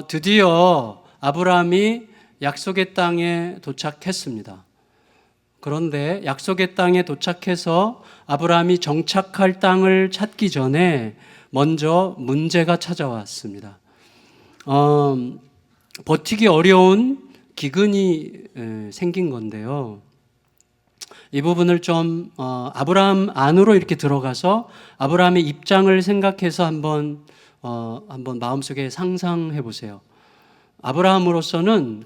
드디어 아브라함이 약속의 땅에 도착했습니다. 그런데 약속의 땅에 도착해서 아브라함이 정착할 땅을 찾기 전에 먼저 문제가 찾아왔습니다. 버티기 어려운 기근이 생긴 건데요. 이 부분을 좀 아브라함 안으로 이렇게 들어가서 아브라함의 입장을 생각해서 한번 마음속에 상상해 보세요. 아브라함으로서는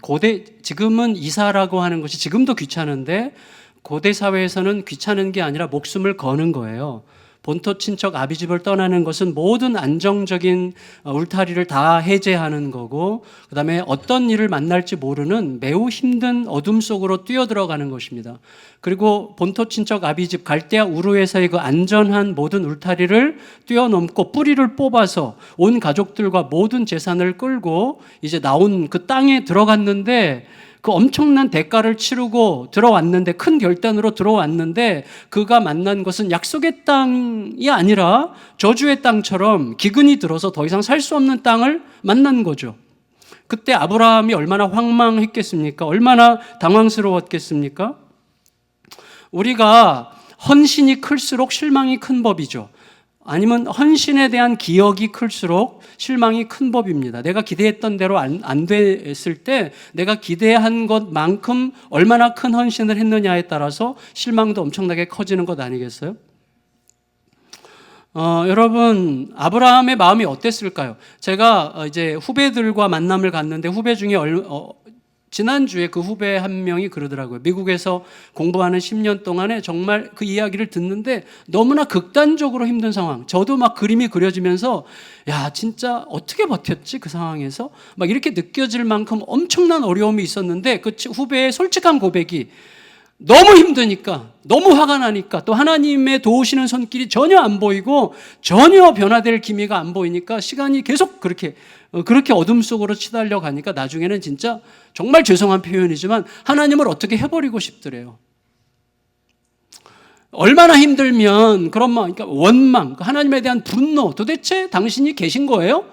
지금은 이사라고 하는 것이 지금도 귀찮은데 고대 사회에서는 귀찮은 게 아니라 목숨을 거는 거예요. 본토 친척 아비집을 떠나는 것은 모든 안정적인 울타리를 다 해제하는 거고, 그 다음에 어떤 일을 만날지 모르는 매우 힘든 어둠 속으로 뛰어들어가는 것입니다. 그리고 본토 친척 아비집 갈대아 우르에서의 그 안전한 모든 울타리를 뛰어넘고 뿌리를 뽑아서 온 가족들과 모든 재산을 끌고 이제 나온 그 땅에 들어갔는데, 그 엄청난 대가를 치르고 들어왔는데, 큰 결단으로 들어왔는데 그가 만난 것은 약속의 땅이 아니라 저주의 땅처럼 기근이 들어서 더 이상 살 수 없는 땅을 만난 거죠. 그때 아브라함이 얼마나 황망했겠습니까? 얼마나 당황스러웠겠습니까? 우리가 헌신이 클수록 실망이 큰 법이죠. 아니면 헌신에 대한 기억이 클수록 실망이 큰 법입니다. 내가 기대했던 대로 안 됐을 때 내가 기대한 것만큼 얼마나 큰 헌신을 했느냐에 따라서 실망도 엄청나게 커지는 것 아니겠어요? 여러분, 아브라함의 마음이 어땠을까요? 제가 이제 후배들과 만남을 갔는데 후배 중에 지난주에 그 후배 한 명이 그러더라고요. 미국에서 공부하는 10년 동안에 정말 그 이야기를 듣는데 너무나 극단적으로 힘든 상황. 저도 막 그림이 그려지면서 야, 진짜 어떻게 버텼지? 그 상황에서 막 이렇게 느껴질 만큼 엄청난 어려움이 있었는데 그 후배의 솔직한 고백이 너무 힘드니까, 너무 화가 나니까, 또 하나님의 도우시는 손길이 전혀 안 보이고 전혀 변화될 기미가 안 보이니까 시간이 계속 그렇게 어둠 속으로 치달려 가니까 나중에는 진짜 정말 죄송한 표현이지만 하나님을 어떻게 해버리고 싶더래요. 얼마나 힘들면 그런 마음, 그러니까 원망, 하나님에 대한 분노, 도대체 당신이 계신 거예요?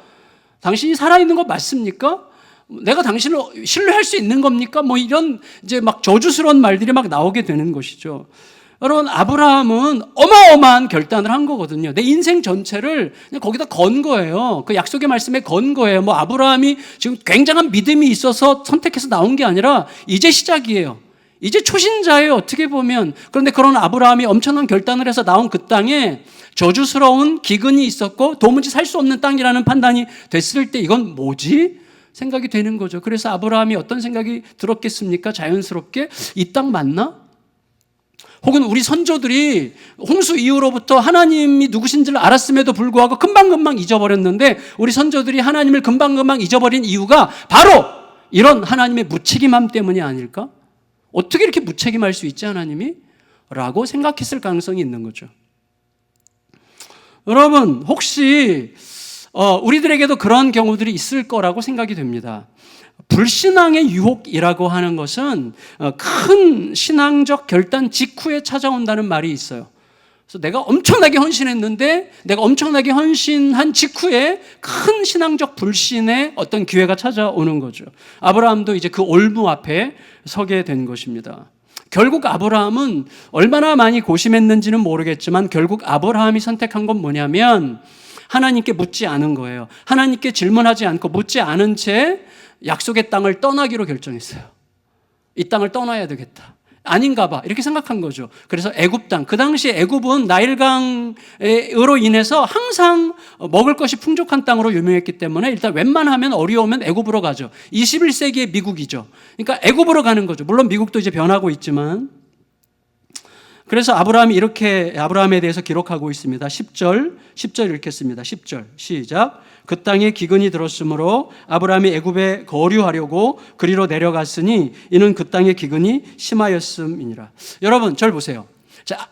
당신이 살아있는 거 맞습니까? 내가 당신을 신뢰할 수 있는 겁니까? 뭐 이런 이제 막 저주스러운 말들이 막 나오게 되는 것이죠. 여러분, 아브라함은 어마어마한 결단을 한 거거든요. 내 인생 전체를 그냥 거기다 건 거예요. 그 약속의 말씀에 건 거예요. 뭐 아브라함이 지금 굉장한 믿음이 있어서 선택해서 나온 게 아니라 이제 시작이에요. 이제 초신자예요, 어떻게 보면. 그런데 그런 아브라함이 엄청난 결단을 해서 나온 그 땅에 저주스러운 기근이 있었고 도무지 살 수 없는 땅이라는 판단이 됐을 때 이건 뭐지? 생각이 되는 거죠. 그래서 아브라함이 어떤 생각이 들었겠습니까? 자연스럽게 이 땅 맞나? 혹은 우리 선조들이 홍수 이후로부터 하나님이 누구신지를 알았음에도 불구하고 금방금방 잊어버렸는데 우리 선조들이 하나님을 금방금방 잊어버린 이유가 바로 이런 하나님의 무책임함 때문이 아닐까? 어떻게 이렇게 무책임할 수 있지 하나님이? 라고 생각했을 가능성이 있는 거죠. 여러분, 혹시 우리들에게도 그런 경우들이 있을 거라고 생각이 됩니다. 불신앙의 유혹이라고 하는 것은 큰 신앙적 결단 직후에 찾아온다는 말이 있어요. 그래서 내가 엄청나게 헌신했는데 내가 엄청나게 헌신한 직후에 큰 신앙적 불신의 어떤 기회가 찾아오는 거죠. 아브라함도 이제 그 올무 앞에 서게 된 것입니다. 결국 아브라함은 얼마나 많이 고심했는지는 모르겠지만 결국 아브라함이 선택한 건 뭐냐면 하나님께 묻지 않은 거예요. 하나님께 질문하지 않고 묻지 않은 채 약속의 땅을 떠나기로 결정했어요. 이 땅을 떠나야 되겠다. 아닌가 봐. 이렇게 생각한 거죠. 그래서 애굽 땅. 그 당시 애굽은 나일강으로 인해서 항상 먹을 것이 풍족한 땅으로 유명했기 때문에 일단 웬만하면 어려우면 애굽으로 가죠. 21세기의 미국이죠. 그러니까 애굽으로 가는 거죠. 물론 미국도 이제 변하고 있지만. 그래서 아브라함이 이렇게 아브라함에 대해서 기록하고 있습니다. 10절 읽겠습니다. 10절 시작. 그 땅에 기근이 들었으므로 아브라함이 애굽에 거류하려고 그리로 내려갔으니 이는 그 땅의 기근이 심하였음이니라. 여러분, 절 보세요. 자,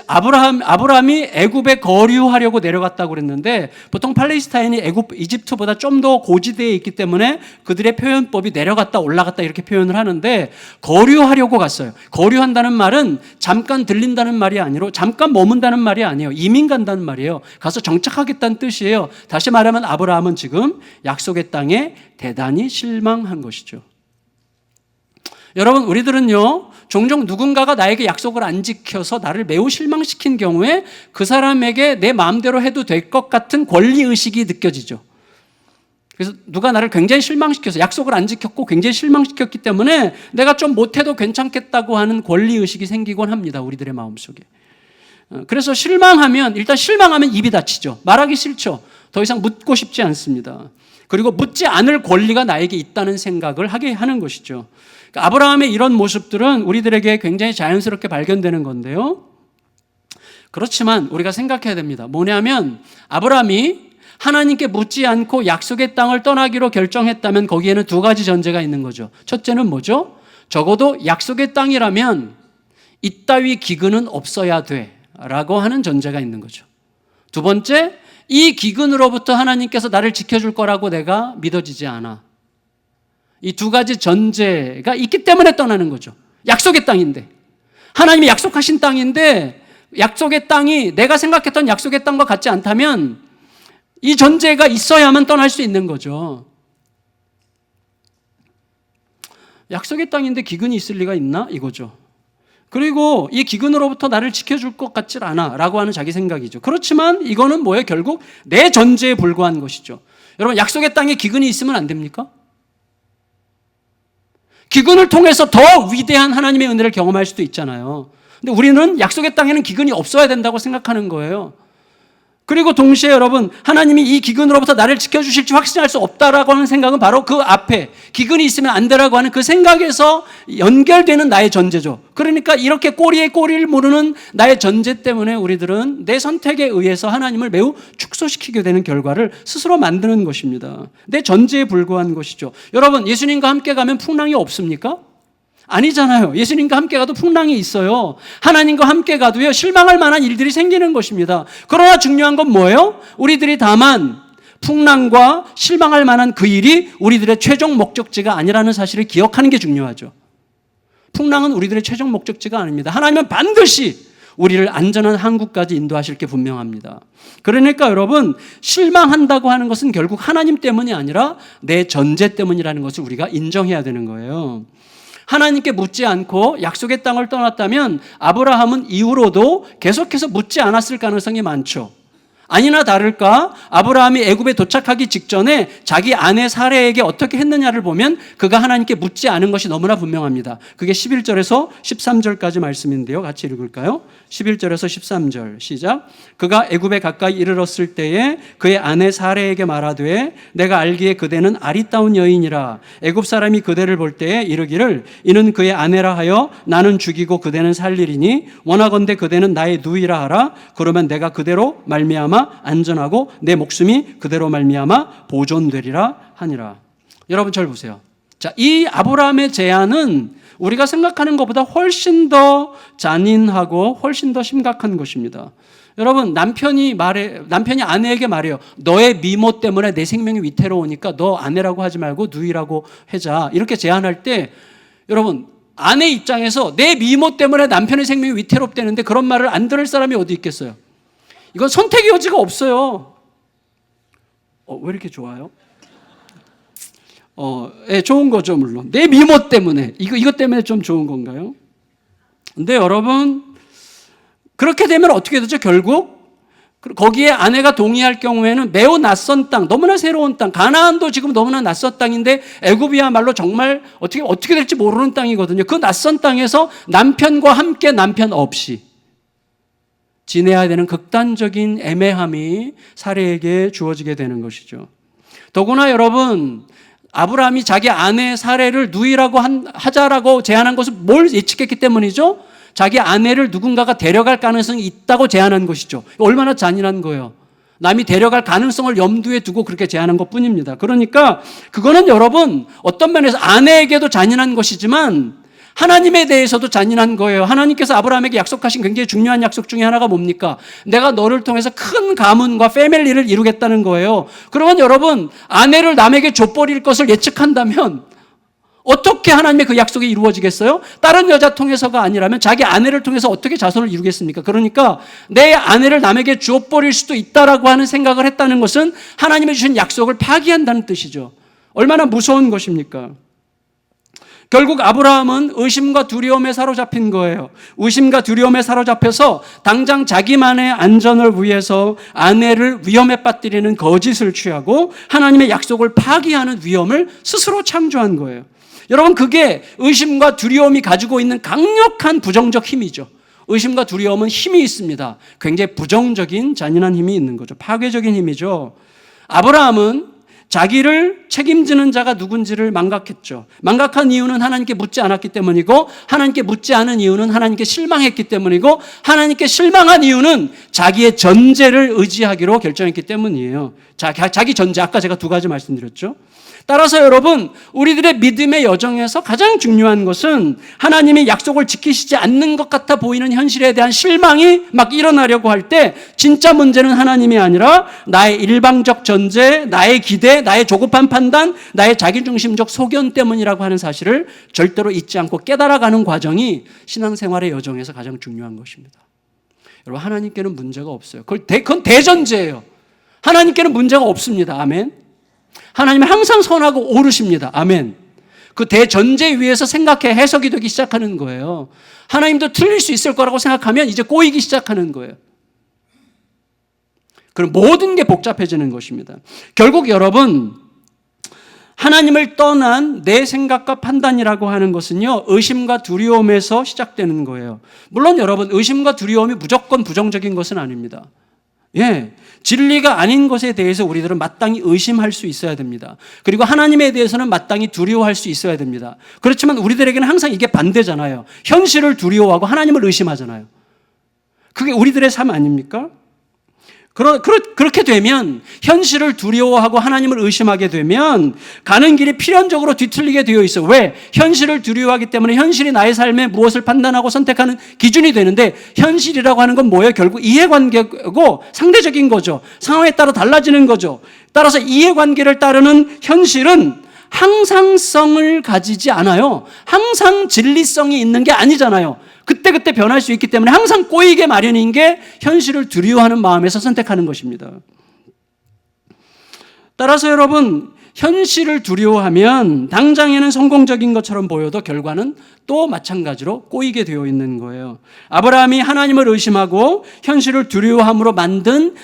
아브라함이 애굽에 거류하려고 내려갔다고 그랬는데 보통 팔레스타인이 이집트보다 좀 더 고지대에 있기 때문에 그들의 표현법이 내려갔다 올라갔다 이렇게 표현을 하는데 거류하려고 갔어요. 거류한다는 말은 잠깐 들린다는 말이 아니라 잠깐 머문다는 말이 아니에요. 이민 간다는 말이에요. 가서 정착하겠다는 뜻이에요. 다시 말하면 아브라함은 지금 약속의 땅에 대단히 실망한 것이죠. 여러분, 우리들은요, 종종 누군가가 나에게 약속을 안 지켜서 나를 매우 실망시킨 경우에 그 사람에게 내 마음대로 해도 될 것 같은 권리의식이 느껴지죠. 그래서 누가 나를 굉장히 실망시켜서 약속을 안 지켰고 굉장히 실망시켰기 때문에 내가 좀 못해도 괜찮겠다고 하는 권리의식이 생기곤 합니다. 우리들의 마음속에. 그래서 일단 실망하면 입이 닫히죠. 말하기 싫죠. 더 이상 묻고 싶지 않습니다. 그리고 묻지 않을 권리가 나에게 있다는 생각을 하게 하는 것이죠. 아브라함의 이런 모습들은 우리들에게 굉장히 자연스럽게 발견되는 건데요. 그렇지만 우리가 생각해야 됩니다. 뭐냐면 아브라함이 하나님께 묻지 않고 약속의 땅을 떠나기로 결정했다면 거기에는 두 가지 전제가 있는 거죠. 첫째는 뭐죠? 적어도 약속의 땅이라면 이따위 기근은 없어야 돼 라고 하는 전제가 있는 거죠. 두 번째, 이 기근으로부터 하나님께서 나를 지켜줄 거라고 내가 믿어지지 않아. 이 두 가지 전제가 있기 때문에 떠나는 거죠. 약속의 땅인데, 하나님이 약속하신 땅인데 약속의 땅이 내가 생각했던 약속의 땅과 같지 않다면 이 전제가 있어야만 떠날 수 있는 거죠. 약속의 땅인데 기근이 있을 리가 있나? 이거죠. 그리고 이 기근으로부터 나를 지켜줄 것 같지 않아 라고 하는 자기 생각이죠. 그렇지만 이거는 뭐예요? 결국 내 전제에 불과한 것이죠. 여러분, 약속의 땅에 기근이 있으면 안 됩니까? 기근을 통해서 더 위대한 하나님의 은혜를 경험할 수도 있잖아요. 근데 우리는 약속의 땅에는 기근이 없어야 된다고 생각하는 거예요. 그리고 동시에 여러분, 하나님이 이 기근으로부터 나를 지켜주실지 확신할 수 없다라고 하는 생각은 바로 그 앞에 기근이 있으면 안 되라고 하는 그 생각에서 연결되는 나의 전제죠. 그러니까 이렇게 꼬리에 꼬리를 무르는 나의 전제 때문에 우리들은 내 선택에 의해서 하나님을 매우 축소시키게 되는 결과를 스스로 만드는 것입니다. 내 전제에 불과한 것이죠. 여러분, 예수님과 함께 가면 풍랑이 없습니까? 아니잖아요. 예수님과 함께 가도 풍랑이 있어요. 하나님과 함께 가도요, 실망할 만한 일들이 생기는 것입니다. 그러나 중요한 건 뭐예요? 우리들이 다만 풍랑과 실망할 만한 그 일이 우리들의 최종 목적지가 아니라는 사실을 기억하는 게 중요하죠. 풍랑은 우리들의 최종 목적지가 아닙니다. 하나님은 반드시 우리를 안전한 항구까지 인도하실 게 분명합니다. 그러니까 여러분, 실망한다고 하는 것은 결국 하나님 때문이 아니라 내 전제 때문이라는 것을 우리가 인정해야 되는 거예요. 하나님께 묻지 않고 약속의 땅을 떠났다면 아브라함은 이후로도 계속해서 묻지 않았을 가능성이 많죠. 아니나 다를까 아브라함이 애굽에 도착하기 직전에 자기 아내 사레에게 어떻게 했느냐를 보면 그가 하나님께 묻지 않은 것이 너무나 분명합니다. 그게 11절에서 13절까지 말씀인데요. 같이 읽을까요? 11절에서 13절 시작. 그가 애굽에 가까이 이르렀을 때에 그의 아내 사레에게 말하되 내가 알기에 그대는 아리따운 여인이라 애굽 사람이 그대를 볼 때에 이르기를 이는 그의 아내라 하여 나는 죽이고 그대는 살리리니 원하건대 그대는 나의 누이라 하라. 그러면 내가 그대로 말미암아 안전하고 내 목숨이 그대로 말미암아 보존되리라 하니라. 여러분 잘 보세요. 자, 이 아브라함의 제안은 우리가 생각하는 것보다 훨씬 더 잔인하고 훨씬 더 심각한 것입니다. 여러분, 남편이 아내에게 말해요. 너의 미모 때문에 내 생명이 위태로우니까 너 아내라고 하지 말고 누이라고 하자. 이렇게 제안할 때 여러분, 아내 입장에서 내 미모 때문에 남편의 생명이 위태롭다는데 그런 말을 안 들을 사람이 어디 있겠어요? 이건 선택의 여지가 없어요. 왜 이렇게 좋아요? 예, 좋은 거죠, 물론. 내 미모 때문에. 이것 때문에 좀 좋은 건가요? 근데 여러분, 그렇게 되면 어떻게 되죠? 결국, 거기에 아내가 동의할 경우에는 매우 낯선 땅, 너무나 새로운 땅, 가나안도 지금 너무나 낯선 땅인데 애굽이야말로 정말 어떻게 될지 모르는 땅이거든요. 그 낯선 땅에서 남편과 함께 남편 없이 지내야 되는 극단적인 애매함이 사레에게 주어지게 되는 것이죠. 더구나 여러분, 아브라함이 자기 아내 사레를 누이라고 하자라고 제안한 것은 뭘 예측했기 때문이죠? 자기 아내를 누군가가 데려갈 가능성이 있다고 제안한 것이죠. 얼마나 잔인한 거예요. 남이 데려갈 가능성을 염두에 두고 그렇게 제안한 것뿐입니다. 그러니까 그거는 여러분 어떤 면에서 아내에게도 잔인한 것이지만 하나님에 대해서도 잔인한 거예요. 하나님께서 아브라함에게 약속하신 굉장히 중요한 약속 중에 하나가 뭡니까? 내가 너를 통해서 큰 가문과 패밀리를 이루겠다는 거예요. 그러면 여러분, 아내를 남에게 줘버릴 것을 예측한다면 어떻게 하나님의 그 약속이 이루어지겠어요? 다른 여자 통해서가 아니라면 자기 아내를 통해서 어떻게 자손을 이루겠습니까? 그러니까 내 아내를 남에게 줘버릴 수도 있다라고 하는 생각을 했다는 것은 하나님이 주신 약속을 파기한다는 뜻이죠. 얼마나 무서운 것입니까? 결국 아브라함은 의심과 두려움에 사로잡힌 거예요. 의심과 두려움에 사로잡혀서 당장 자기만의 안전을 위해서 아내를 위험에 빠뜨리는 거짓을 취하고 하나님의 약속을 파기하는 위험을 스스로 창조한 거예요. 여러분, 그게 의심과 두려움이 가지고 있는 강력한 부정적 힘이죠. 의심과 두려움은 힘이 있습니다. 굉장히 부정적인 잔인한 힘이 있는 거죠. 파괴적인 힘이죠. 아브라함은 자기를 책임지는 자가 누군지를 망각했죠. 망각한 이유는 하나님께 묻지 않았기 때문이고, 하나님께 묻지 않은 이유는 하나님께 실망했기 때문이고, 하나님께 실망한 이유는 자기의 전제를 의지하기로 결정했기 때문이에요. 자기 전제, 아까 제가 두 가지 말씀드렸죠. 따라서 여러분, 우리들의 믿음의 여정에서 가장 중요한 것은 하나님이 약속을 지키시지 않는 것 같아 보이는 현실에 대한 실망이 막 일어나려고 할 때 진짜 문제는 하나님이 아니라 나의 일방적 전제, 나의 기대, 나의 조급한 판단, 나의 자기중심적 소견 때문이라고 하는 사실을 절대로 잊지 않고 깨달아가는 과정이 신앙생활의 여정에서 가장 중요한 것입니다. 여러분, 하나님께는 문제가 없어요. 그건 대전제예요. 하나님께는 문제가 없습니다. 아멘. 하나님은 항상 선하고 옳으십니다. 아멘. 그 대전제 위에서 생각해 해석이 되기 시작하는 거예요. 하나님도 틀릴 수 있을 거라고 생각하면 이제 꼬이기 시작하는 거예요. 그럼 모든 게 복잡해지는 것입니다. 결국 여러분, 하나님을 떠난 내 생각과 판단이라고 하는 것은요, 의심과 두려움에서 시작되는 거예요. 물론 여러분, 의심과 두려움이 무조건 부정적인 것은 아닙니다. 예, 진리가 아닌 것에 대해서 우리들은 마땅히 의심할 수 있어야 됩니다. 그리고 하나님에 대해서는 마땅히 두려워할 수 있어야 됩니다. 그렇지만 우리들에게는 항상 이게 반대잖아요. 현실을 두려워하고 하나님을 의심하잖아요. 그게 우리들의 삶 아닙니까? 그렇게 되면, 현실을 두려워하고 하나님을 의심하게 되면 가는 길이 필연적으로 뒤틀리게 되어 있어요. 왜? 현실을 두려워하기 때문에 현실이 나의 삶에 무엇을 판단하고 선택하는 기준이 되는데, 현실이라고 하는 건 뭐예요? 결국 이해관계고 상대적인 거죠. 상황에 따라 달라지는 거죠. 따라서 이해관계를 따르는 현실은 항상성을 가지지 않아요. 항상 진리성이 있는 게 아니잖아요. 그때그때 변할 수 있기 때문에 항상 꼬이게 마련인 게 현실을 두려워하는 마음에서 선택하는 것입니다. 따라서 여러분, 현실을 두려워하면 당장에는 성공적인 것처럼 보여도 결과는 또 마찬가지로 꼬이게 되어 있는 거예요. 아브라함이 하나님을 의심하고 현실을 두려워함으로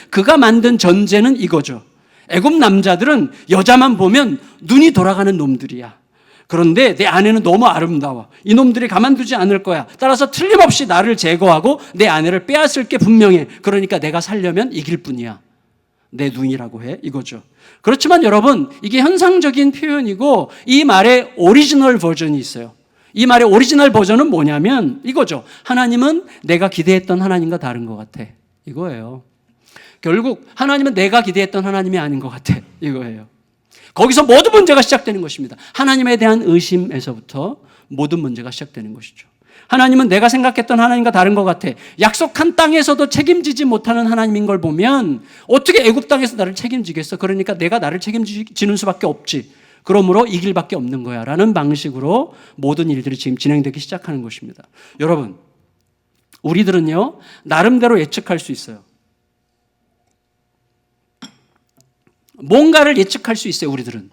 그가 만든 전제는 이거죠. 애굽 남자들은 여자만 보면 눈이 돌아가는 놈들이야. 그런데 내 아내는 너무 아름다워. 이놈들이 가만두지 않을 거야. 따라서 틀림없이 나를 제거하고 내 아내를 빼앗을 게 분명해. 그러니까 내가 살려면 이길 뿐이야. 내 눈이라고 해. 이거죠. 그렇지만 여러분, 이게 현상적인 표현이고 이 말의 오리지널 버전이 있어요. 이 말의 오리지널 버전은 뭐냐면 이거죠. 하나님은 내가 기대했던 하나님과 다른 것 같아. 이거예요. 결국 하나님은 내가 기대했던 하나님이 아닌 것 같아. 이거예요. 거기서 모든 문제가 시작되는 것입니다. 하나님에 대한 의심에서부터 모든 문제가 시작되는 것이죠. 하나님은 내가 생각했던 하나님과 다른 것 같아. 약속한 땅에서도 책임지지 못하는 하나님인 걸 보면 어떻게 애굽 땅에서 나를 책임지겠어? 그러니까 내가 나를 책임지는 수밖에 없지. 그러므로 이 길밖에 없는 거야 라는 방식으로 모든 일들이 지금 진행되기 시작하는 것입니다. 여러분, 우리들은요, 나름대로 예측할 수 있어요. 뭔가를 예측할 수 있어요, 우리들은.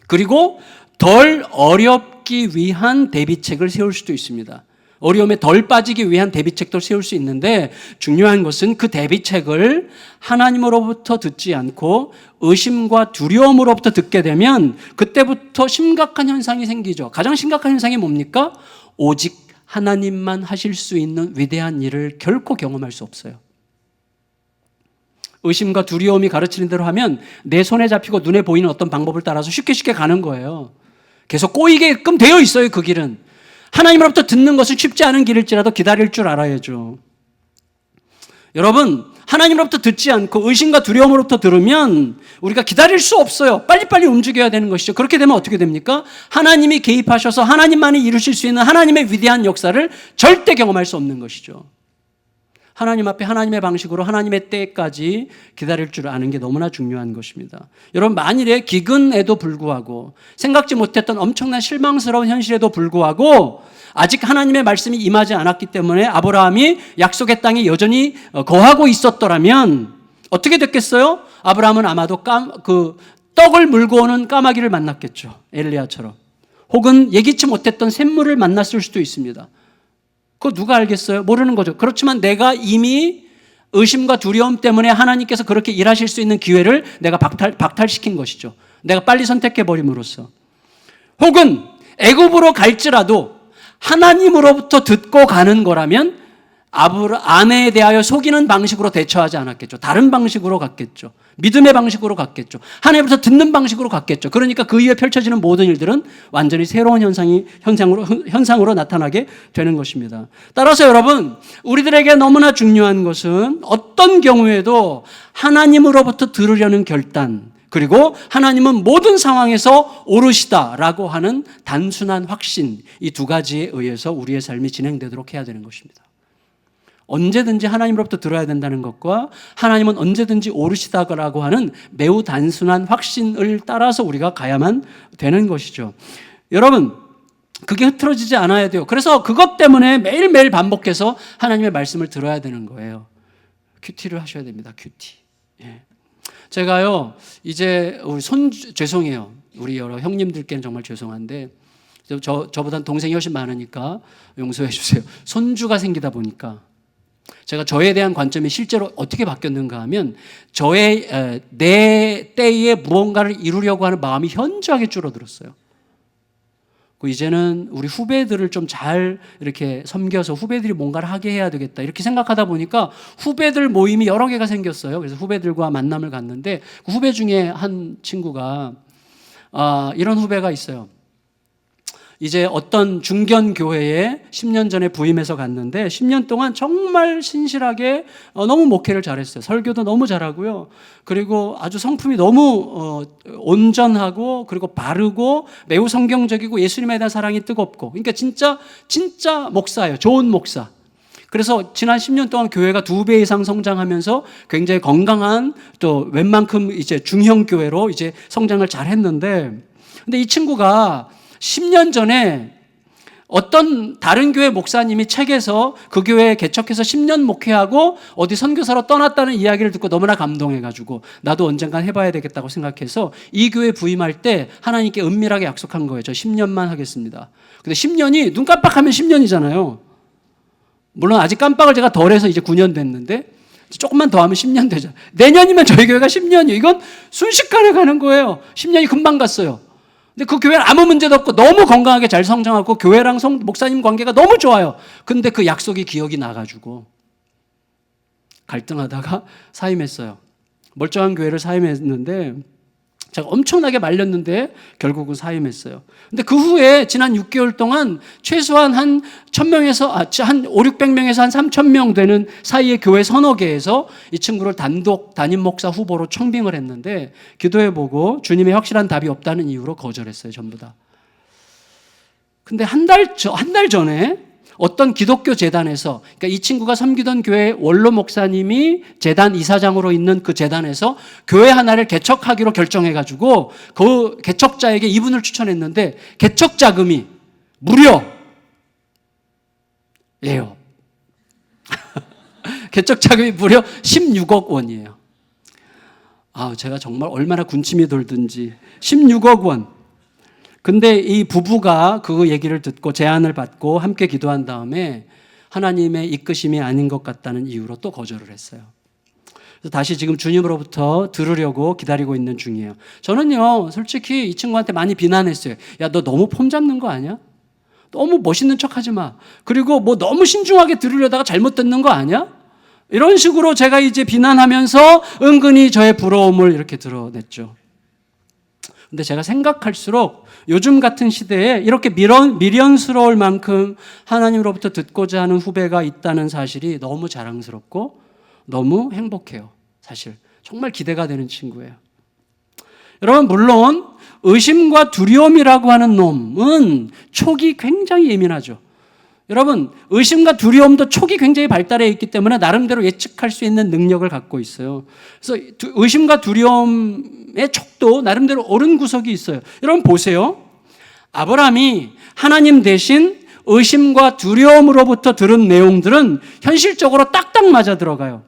그리고 덜 어렵기 위한 대비책을 세울 수도 있습니다. 어려움에 덜 빠지기 위한 대비책도 세울 수 있는데, 중요한 것은 그 대비책을 하나님으로부터 듣지 않고 의심과 두려움으로부터 듣게 되면 그때부터 심각한 현상이 생기죠. 가장 심각한 현상이 뭡니까? 오직 하나님만 하실 수 있는 위대한 일을 결코 경험할 수 없어요. 의심과 두려움이 가르치는 대로 하면 내 손에 잡히고 눈에 보이는 어떤 방법을 따라서 쉽게 가는 거예요. 계속 꼬이게끔 되어 있어요, 그 길은. 하나님으로부터 듣는 것은 쉽지 않은 길일지라도 기다릴 줄 알아야죠. 여러분, 하나님으로부터 듣지 않고 의심과 두려움으로부터 들으면 우리가 기다릴 수 없어요. 빨리빨리 움직여야 되는 것이죠. 그렇게 되면 어떻게 됩니까? 하나님이 개입하셔서 하나님만이 이루실 수 있는 하나님의 위대한 역사를 절대 경험할 수 없는 것이죠. 하나님 앞에 하나님의 방식으로 하나님의 때까지 기다릴 줄 아는 게 너무나 중요한 것입니다. 여러분, 만일에 기근에도 불구하고 생각지 못했던 엄청난 실망스러운 현실에도 불구하고 아직 하나님의 말씀이 임하지 않았기 때문에 아브라함이 약속의 땅에 여전히 거하고 있었더라면 어떻게 됐겠어요? 아브라함은 아마도 떡을 물고 오는 까마귀를 만났겠죠. 엘리야처럼. 혹은 예기치 못했던 샘물을 만났을 수도 있습니다. 그거 누가 알겠어요? 모르는 거죠. 그렇지만 내가 이미 의심과 두려움 때문에 하나님께서 그렇게 일하실 수 있는 기회를 내가 박탈시킨 것이죠. 내가 빨리 선택해버림으로써. 혹은 애굽으로 갈지라도 하나님으로부터 듣고 가는 거라면 아내에 대하여 속이는 방식으로 대처하지 않았겠죠. 다른 방식으로 갔겠죠. 믿음의 방식으로 갔겠죠. 하나님으로부터 듣는 방식으로 갔겠죠. 그러니까 그 이후에 펼쳐지는 모든 일들은 완전히 새로운 현상으로 나타나게 되는 것입니다. 따라서 여러분, 우리들에게 너무나 중요한 것은 어떤 경우에도 하나님으로부터 들으려는 결단, 그리고 하나님은 모든 상황에서 오르시다라고 하는 단순한 확신, 이 두 가지에 의해서 우리의 삶이 진행되도록 해야 되는 것입니다. 언제든지 하나님으로부터 들어야 된다는 것과 하나님은 언제든지 오르시다라고 하는 매우 단순한 확신을 따라서 우리가 가야만 되는 것이죠. 여러분, 그게 흐트러지지 않아야 돼요. 그래서 그것 때문에 매일매일 반복해서 하나님의 말씀을 들어야 되는 거예요. 큐티를 하셔야 됩니다. 큐티. 예. 제가요, 이제 죄송해요. 우리 여러 형님들께는 정말 죄송한데, 저보단 동생이 훨씬 많으니까 용서해 주세요. 손주가 생기다 보니까 제가 저에 대한 관점이 실제로 어떻게 바뀌었는가 하면 내 때에 무언가를 이루려고 하는 마음이 현저하게 줄어들었어요. 이제는 우리 후배들을 좀 잘 이렇게 섬겨서 후배들이 뭔가를 하게 해야 되겠다 이렇게 생각하다 보니까 후배들 모임이 여러 개가 생겼어요. 그래서 후배들과 만남을 갖는데 그 후배 중에 한 친구가 이런 후배가 있어요. 이제 어떤 중견교회에 10년 전에 부임해서 갔는데 10년 동안 정말 신실하게 너무 목회를 잘했어요. 설교도 너무 잘하고요. 그리고 아주 성품이 너무 온전하고 그리고 바르고 매우 성경적이고 예수님에 대한 사랑이 뜨겁고, 그러니까 진짜 목사예요. 좋은 목사. 그래서 지난 10년 동안 교회가 2배 이상 성장하면서 굉장히 건강한, 또 웬만큼 이제 중형 교회로 이제 성장을 잘 했는데, 근데 이 친구가 10년 전에 어떤 다른 교회 목사님이 책에서 그 교회에 개척해서 10년 목회하고 어디 선교사로 떠났다는 이야기를 듣고 너무나 감동해가지고 나도 언젠간 해봐야 되겠다고 생각해서 이 교회에 부임할 때 하나님께 은밀하게 약속한 거예요. 저 10년만 하겠습니다. 근데 10년이 눈 깜빡하면 10년이잖아요. 물론 아직 깜빡을 제가 덜 해서 이제 9년 됐는데 조금만 더 하면 10년 되죠. 내년이면 저희 교회가 10년이에요. 이건 순식간에 가는 거예요. 10년이 금방 갔어요. 근데 그 교회는 아무 문제도 없고 너무 건강하게 잘 성장하고 교회랑 목사님 관계가 너무 좋아요. 근데 그 약속이 기억이 나가지고 갈등하다가 사임했어요. 멀쩡한 교회를 사임했는데 제가 엄청나게 말렸는데 결국은 사임했어요. 근데 그 후에 지난 6개월 동안 최소한 한 1000명에서 한 5, 600명에서 한 3000명 되는 사이의 교회 서너 개에서 이 친구를 단독 담임 목사 후보로 청빙을 했는데 기도해보고 주님의 확실한 답이 없다는 이유로 거절했어요. 전부 다. 근데 한 달 전에 어떤 기독교 재단에서, 그러니까 이 친구가 섬기던 교회 원로 목사님이 재단 이사장으로 있는 그 재단에서 교회 하나를 개척하기로 결정해가지고 그 개척자에게 이분을 추천했는데 개척 자금이 무려 예요. 개척 자금이 무려 16억 원이에요. 제가 정말 얼마나 군침이 돌든지 16억 원. 근데 이 부부가 그 얘기를 듣고 제안을 받고 함께 기도한 다음에 하나님의 이끄심이 아닌 것 같다는 이유로 또 거절을 했어요. 그래서 다시 지금 주님으로부터 들으려고 기다리고 있는 중이에요. 저는요, 솔직히 이 친구한테 많이 비난했어요. 야, 너 너무 폼 잡는 거 아니야? 너무 멋있는 척 하지 마. 그리고 뭐 너무 신중하게 들으려다가 잘못 듣는 거 아니야? 이런 식으로 제가 이제 비난하면서 은근히 저의 부러움을 이렇게 드러냈죠. 근데 제가 생각할수록 요즘 같은 시대에 이렇게 미련스러울 만큼 하나님으로부터 듣고자 하는 후배가 있다는 사실이 너무 자랑스럽고 너무 행복해요. 사실 정말 기대가 되는 친구예요. 여러분, 물론 의심과 두려움이라고 하는 놈은 촉이 굉장히 예민하죠. 여러분, 의심과 두려움도 촉이 굉장히 발달해 있기 때문에 나름대로 예측할 수 있는 능력을 갖고 있어요. 그래서 의심과 두려움의 촉도 나름대로 옳은 구석이 있어요. 여러분 보세요. 아브라함이 하나님 대신 의심과 두려움으로부터 들은 내용들은 현실적으로 딱딱 맞아 들어가요.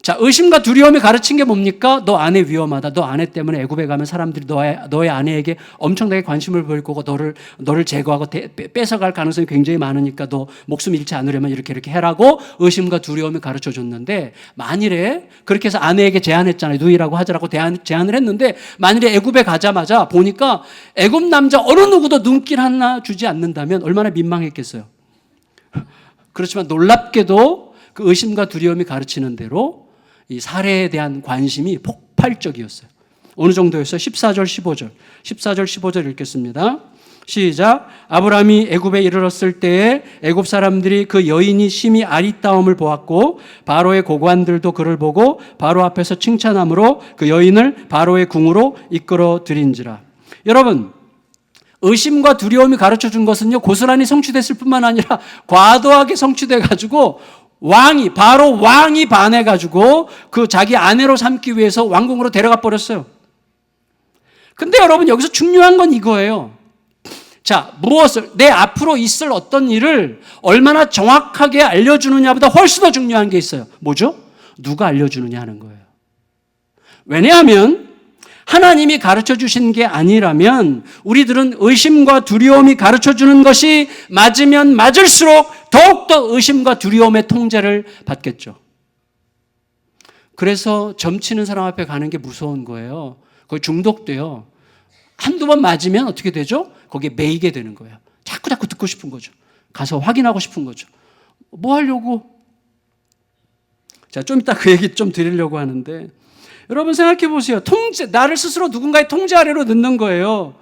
자, 의심과 두려움이 가르친 게 뭡니까? 너 아내 위험하다. 너 아내 때문에 애굽에 가면 사람들이 너의 아내에게 엄청나게 관심을 보일 거고 너를 제거하고 뺏어갈 가능성이 굉장히 많으니까 너 목숨 잃지 않으려면 이렇게 해라고 의심과 두려움이 가르쳐 줬는데, 만일에 그렇게 해서 아내에게 제안했잖아요. 누이라고 하자라고 제안을 했는데, 만일에 애굽에 가자마자 보니까 애굽 남자 어느 누구도 눈길 하나 주지 않는다면 얼마나 민망했겠어요. 그렇지만 놀랍게도 그 의심과 두려움이 가르치는 대로 이 살해에 대한 관심이 폭발적이었어요. 어느 정도였어요? 14절 15절. 14절 15절 읽겠습니다. 시작. 아브라함이 애굽에 이르렀을 때에 애굽 사람들이 그 여인이 심히 아리따움을 보았고 바로의 고관들도 그를 보고 바로 앞에서 칭찬함으로 그 여인을 바로의 궁으로 이끌어 들인지라. 여러분, 의심과 두려움이 가르쳐 준 것은요, 고스란히 성취됐을 뿐만 아니라 과도하게 성취돼 가지고 바로 왕이 반해가지고 그 자기 아내로 삼기 위해서 왕궁으로 데려가 버렸어요. 근데 여러분, 여기서 중요한 건 이거예요. 자, 내 앞으로 있을 어떤 일을 얼마나 정확하게 알려주느냐보다 훨씬 더 중요한 게 있어요. 뭐죠? 누가 알려주느냐 하는 거예요. 왜냐하면 하나님이 가르쳐 주신 게 아니라면 우리들은 의심과 두려움이 가르쳐 주는 것이 맞으면 맞을수록 더욱더 의심과 두려움의 통제를 받겠죠. 그래서 점치는 사람 앞에 가는 게 무서운 거예요. 거기 중독돼요. 한두 번 맞으면 어떻게 되죠? 거기에 매이게 되는 거예요. 자꾸 듣고 싶은 거죠. 가서 확인하고 싶은 거죠. 뭐 하려고? 자, 좀 이따 그 얘기 좀 드리려고 하는데, 여러분 생각해 보세요. 나를 스스로 누군가의 통제 아래로 넣는 거예요.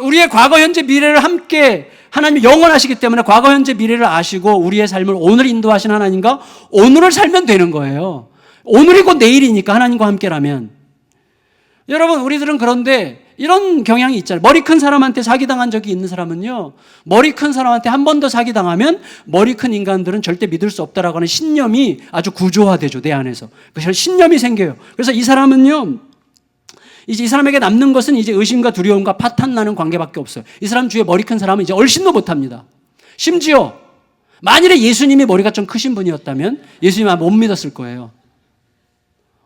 우리의 과거, 현재, 미래를 함께 하나님이 영원하시기 때문에 과거, 현재, 미래를 아시고 우리의 삶을 오늘 인도하신 하나님과 오늘을 살면 되는 거예요. 오늘이 곧 내일이니까 하나님과 함께라면. 여러분, 우리들은 그런데 이런 경향이 있잖아요. 머리 큰 사람한테 사기당한 적이 있는 사람은요, 머리 큰 사람한테 한 번 더 사기당하면 머리 큰 인간들은 절대 믿을 수 없다라고 하는 신념이 아주 구조화되죠, 내 안에서. 그래서 신념이 생겨요. 그래서 이 사람은요, 이제 이 사람에게 남는 것은 이제 의심과 두려움과 파탄나는 관계밖에 없어요. 이 사람 주위에 머리 큰 사람은 이제 얼씬도 못합니다. 심지어 만일에 예수님이 머리가 좀 크신 분이었다면 예수님 못 믿었을 거예요.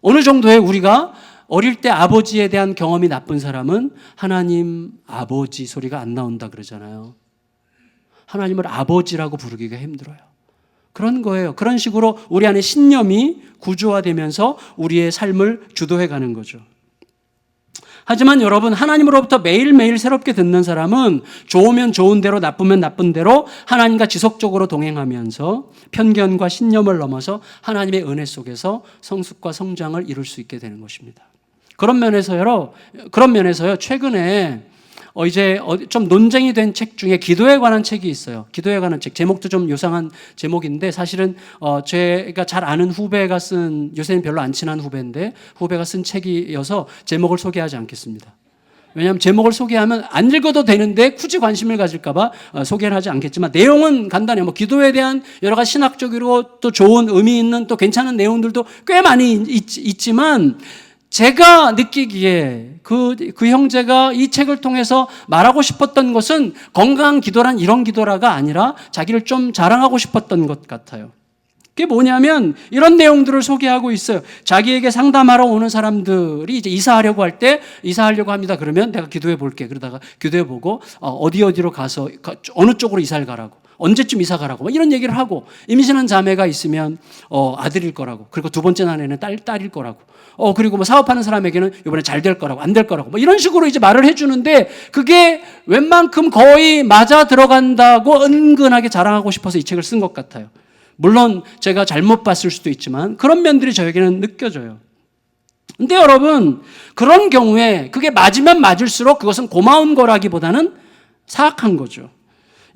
어느 정도의 우리가 어릴 때 아버지에 대한 경험이 나쁜 사람은 하나님 아버지 소리가 안 나온다 그러잖아요. 하나님을 아버지라고 부르기가 힘들어요. 그런 거예요. 그런 식으로 우리 안에 신념이 구조화되면서 우리의 삶을 주도해 가는 거죠. 하지만 여러분, 하나님으로부터 매일매일 새롭게 듣는 사람은 좋으면 좋은 대로, 나쁘면 나쁜 대로 하나님과 지속적으로 동행하면서 편견과 신념을 넘어서 하나님의 은혜 속에서 성숙과 성장을 이룰 수 있게 되는 것입니다. 그런 면에서요, 최근에 이제 좀 논쟁이 된 책 중에 기도에 관한 책이 있어요. 기도에 관한 책. 제목도 좀 요상한 제목인데, 사실은 제가 잘 아는 후배가 쓴, 요새는 별로 안 친한 후배인데 후배가 쓴 책이어서 제목을 소개하지 않겠습니다. 왜냐하면 제목을 소개하면 안 읽어도 되는데 굳이 관심을 가질까 봐 소개를 하지 않겠지만, 내용은 간단해요. 기도에 대한 여러 가지 신학적으로 또 좋은 의미 있는 또 괜찮은 내용들도 꽤 많이 있지만, 제가 느끼기에 그 형제가 이 책을 통해서 말하고 싶었던 것은 건강한 기도란 이런 기도라가 아니라 자기를 좀 자랑하고 싶었던 것 같아요. 그게 뭐냐면 이런 내용들을 소개하고 있어요. 자기에게 상담하러 오는 사람들이 이제 이사하려고 합니다. 그러면 내가 기도해 볼게. 그러다가 기도해 보고 어디로 가서 어느 쪽으로 이사를 가라고, 언제쯤 이사 가라고 이런 얘기를 하고, 임신한 자매가 있으면 아들일 거라고, 그리고 두 번째 아내는 딸일 거라고, 그리고 사업하는 사람에게는 이번에 잘 될 거라고, 안 될 거라고 이런 식으로 이제 말을 해주는데, 그게 웬만큼 거의 맞아 들어간다고 은근하게 자랑하고 싶어서 이 책을 쓴 것 같아요. 물론 제가 잘못 봤을 수도 있지만 그런 면들이 저에게는 느껴져요. 근데 여러분, 그런 경우에 그게 맞으면 맞을수록 그것은 고마운 거라기보다는 사악한 거죠.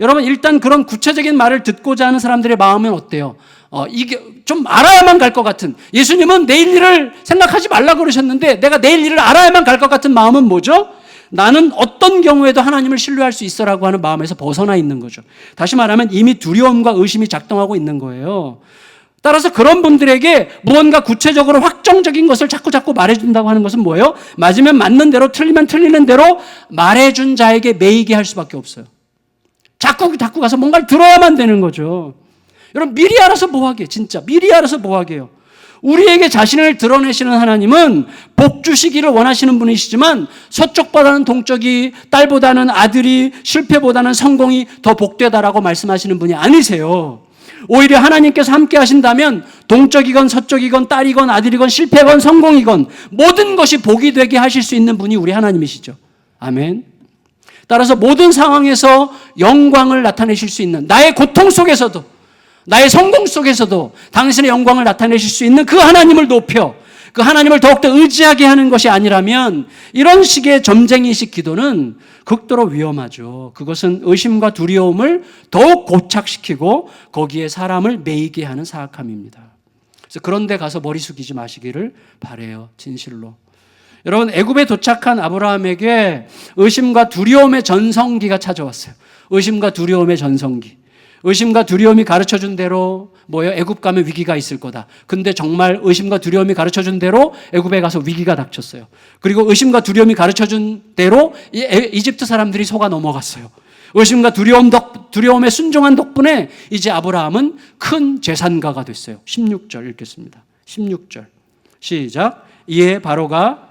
여러분, 일단 그런 구체적인 말을 듣고자 하는 사람들의 마음은 어때요? 이게 좀 알아야만 갈 것 같은, 예수님은 내일 일을 생각하지 말라고 그러셨는데 내가 내일 일을 알아야만 갈 것 같은 마음은 뭐죠? 나는 어떤 경우에도 하나님을 신뢰할 수 있어라고 하는 마음에서 벗어나 있는 거죠. 다시 말하면 이미 두려움과 의심이 작동하고 있는 거예요. 따라서 그런 분들에게 무언가 구체적으로 확정적인 것을 자꾸 말해준다고 하는 것은 뭐예요? 맞으면 맞는 대로, 틀리면 틀리는 대로 말해준 자에게 매이게 할 수밖에 없어요. 자꾸 가서 뭔가를 들어야만 되는 거죠. 여러분, 미리 알아서 뭐하게, 진짜 미리 알아서 뭐하게요. 우리에게 자신을 드러내시는 하나님은 복 주시기를 원하시는 분이시지만 서쪽보다는 동쪽이, 딸보다는 아들이, 실패보다는 성공이 더 복되다라고 말씀하시는 분이 아니세요. 오히려 하나님께서 함께 하신다면 동쪽이건 서쪽이건 딸이건 아들이건 실패건 성공이건 모든 것이 복이 되게 하실 수 있는 분이 우리 하나님이시죠. 아멘. 따라서 모든 상황에서 영광을 나타내실 수 있는, 나의 고통 속에서도 나의 성공 속에서도 당신의 영광을 나타내실 수 있는 그 하나님을 높여, 그 하나님을 더욱더 의지하게 하는 것이 아니라면 이런 식의 점쟁이식 기도는 극도로 위험하죠. 그것은 의심과 두려움을 더욱 고착시키고 거기에 사람을 매이게 하는 사악함입니다. 그래서 그런 데 가서 머리 숙이지 마시기를 바라요. 진실로. 여러분, 애굽에 도착한 아브라함에게 의심과 두려움의 전성기가 찾아왔어요. 의심과 두려움의 전성기. 의심과 두려움이 가르쳐준 대로 뭐예요? 애굽 가면 위기가 있을 거다. 근데 정말 의심과 두려움이 가르쳐준 대로 애굽에 가서 위기가 닥쳤어요. 그리고 의심과 두려움이 가르쳐준 대로 이집트 사람들이 속아 넘어갔어요. 의심과 두려움에 순종한 덕분에 이제 아브라함은 큰 재산가가 됐어요. 16절 읽겠습니다. 16절 시작. 이에 바로가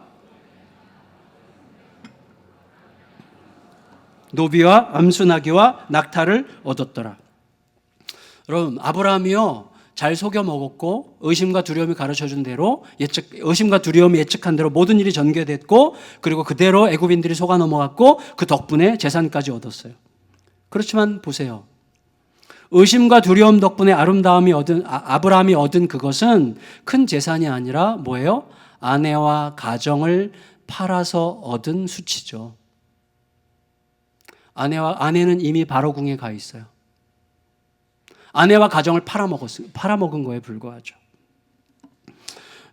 노비와 암수나귀와 낙타를 얻었더라. 여러분, 아브라함이요, 잘 속여 먹었고 의심과 두려움이 가르쳐준 대로 의심과 두려움이 예측한 대로 모든 일이 전개됐고, 그리고 그대로 애굽인들이 속아 넘어갔고 그 덕분에 재산까지 얻었어요. 그렇지만 보세요, 의심과 두려움 덕분에 아브라함이 얻은 그것은 큰 재산이 아니라 뭐예요? 아내와 가정을 팔아서 얻은 수치죠. 아내는 이미 바로궁에 가 있어요. 아내와 가정을 팔아먹은 거에 불과하죠.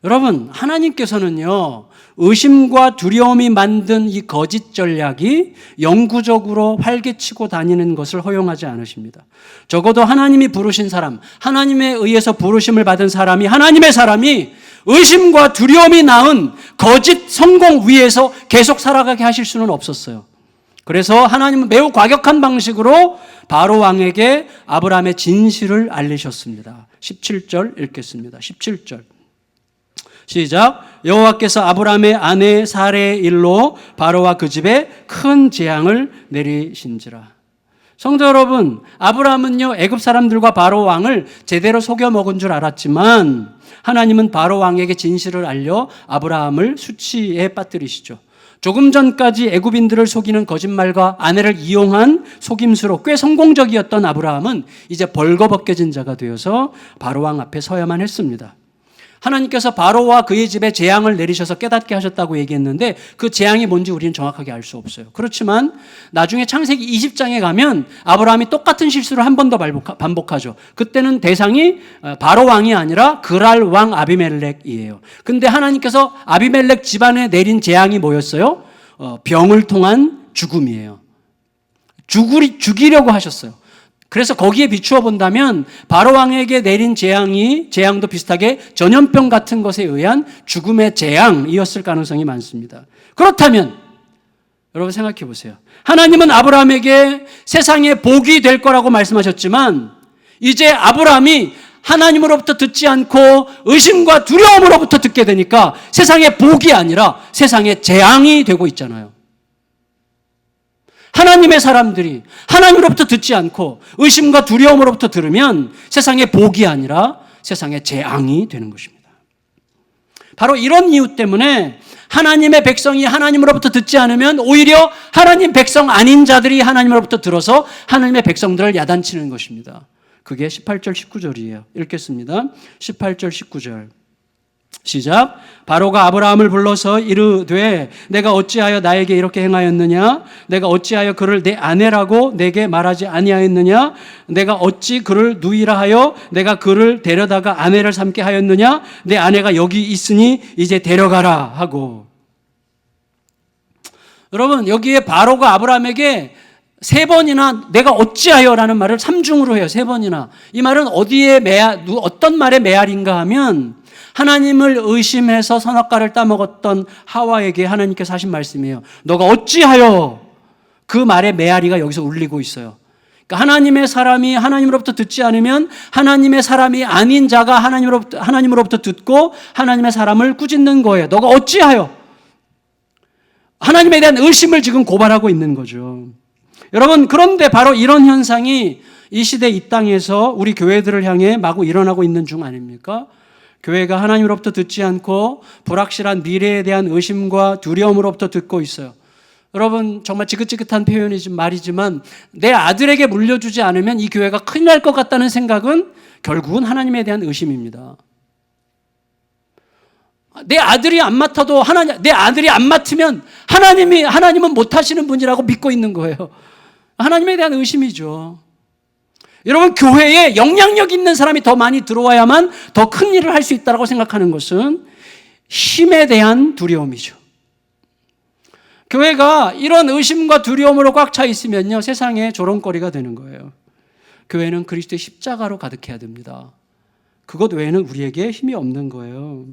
여러분, 하나님께서는요, 의심과 두려움이 만든 이 거짓 전략이 영구적으로 활개치고 다니는 것을 허용하지 않으십니다. 적어도 하나님이 부르신 사람, 하나님에 의해서 부르심을 받은 사람이, 하나님의 사람이 의심과 두려움이 낳은 거짓 성공 위에서 계속 살아가게 하실 수는 없었어요. 그래서 하나님은 매우 과격한 방식으로 바로 왕에게 아브라함의 진실을 알리셨습니다. 17절 읽겠습니다. 17절 시작. 여호와께서 아브라함의 아내 사레의 일로 바로와 그 집에 큰 재앙을 내리신지라. 성도 여러분, 아브라함은요, 애굽 사람들과 바로 왕을 제대로 속여 먹은 줄 알았지만 하나님은 바로 왕에게 진실을 알려 아브라함을 수치에 빠뜨리시죠. 조금 전까지 애굽인들을 속이는 거짓말과 아내를 이용한 속임수로 꽤 성공적이었던 아브라함은 이제 벌거벗겨진 자가 되어서 바로왕 앞에 서야만 했습니다. 하나님께서 바로와 그의 집에 재앙을 내리셔서 깨닫게 하셨다고 얘기했는데 그 재앙이 뭔지 우리는 정확하게 알 수 없어요. 그렇지만 나중에 창세기 20장에 가면 아브라함이 똑같은 실수를 한 번 더 반복하죠. 그때는 대상이 바로왕이 아니라 그랄 왕 아비멜렉이에요. 근데 하나님께서 아비멜렉 집안에 내린 재앙이 뭐였어요? 병을 통한 죽음이에요. 죽이려고 하셨어요. 그래서 거기에 비추어 본다면 바로왕에게 내린 재앙도 비슷하게 전염병 같은 것에 의한 죽음의 재앙이었을 가능성이 많습니다. 그렇다면 여러분 생각해 보세요. 하나님은 아브라함에게 세상에 복이 될 거라고 말씀하셨지만 이제 아브라함이 하나님으로부터 듣지 않고 의심과 두려움으로부터 듣게 되니까 세상의 복이 아니라 세상의 재앙이 되고 있잖아요. 하나님의 사람들이 하나님으로부터 듣지 않고 의심과 두려움으로부터 들으면 세상의 복이 아니라 세상의 재앙이 되는 것입니다. 바로 이런 이유 때문에 하나님의 백성이 하나님으로부터 듣지 않으면 오히려 하나님 백성 아닌 자들이 하나님으로부터 들어서 하나님의 백성들을 야단치는 것입니다. 그게 18절 19절이에요. 읽겠습니다. 18절 19절 시작. 바로가 아브라함을 불러서 이르되 내가 어찌하여 나에게 이렇게 행하였느냐? 내가 어찌하여 그를 내 아내라고 내게 말하지 아니하였느냐? 내가 어찌 그를 누이라 하여 내가 그를 데려다가 아내를 삼게 하였느냐? 내 아내가 여기 있으니 이제 데려가라 하고. 여러분, 여기에 바로가 아브라함에게 3번이나 내가 어찌하여라는 말을 3중으로 해요. 3번이나. 이 말은 어떤 말의 메아리인가 하면 하나님을 의심해서 선악과를 따먹었던 하와에게 하나님께서 하신 말씀이에요. 너가 어찌하여, 그 말의 메아리가 여기서 울리고 있어요. 그러니까 하나님의 사람이 하나님으로부터 듣지 않으면 하나님의 사람이 아닌 자가 하나님으로부터 듣고 하나님의 사람을 꾸짖는 거예요. 너가 어찌하여. 하나님에 대한 의심을 지금 고발하고 있는 거죠. 여러분, 그런데 바로 이런 현상이 이 시대 이 땅에서 우리 교회들을 향해 마구 일어나고 있는 중 아닙니까? 교회가 하나님으로부터 듣지 않고 불확실한 미래에 대한 의심과 두려움으로부터 듣고 있어요. 여러분, 정말 지긋지긋한 말이지만 내 아들에게 물려주지 않으면 이 교회가 큰일 날 것 같다는 생각은 결국은 하나님에 대한 의심입니다. 내 아들이 안 맡아도 내 아들이 안 맡으면 하나님은 못하시는 분이라고 믿고 있는 거예요. 하나님에 대한 의심이죠. 여러분, 교회에 영향력 있는 사람이 더 많이 들어와야만 더 큰 일을 할 수 있다고 생각하는 것은 힘에 대한 두려움이죠. 교회가 이런 의심과 두려움으로 꽉 차 있으면요, 세상에 조롱거리가 되는 거예요. 교회는 그리스도의 십자가로 가득해야 됩니다. 그것 외에는 우리에게 힘이 없는 거예요.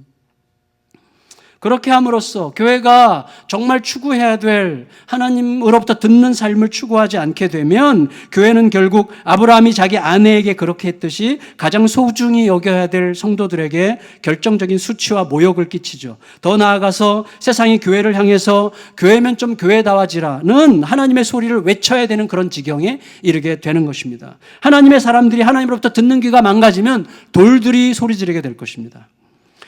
그렇게 함으로써 교회가 정말 추구해야 될 하나님으로부터 듣는 삶을 추구하지 않게 되면 교회는 결국 아브라함이 자기 아내에게 그렇게 했듯이 가장 소중히 여겨야 될 성도들에게 결정적인 수치와 모욕을 끼치죠. 더 나아가서 세상이 교회를 향해서 교회면 좀 교회다워지라는 하나님의 소리를 외쳐야 되는 그런 지경에 이르게 되는 것입니다. 하나님의 사람들이 하나님으로부터 듣는 귀가 망가지면 돌들이 소리 지르게 될 것입니다.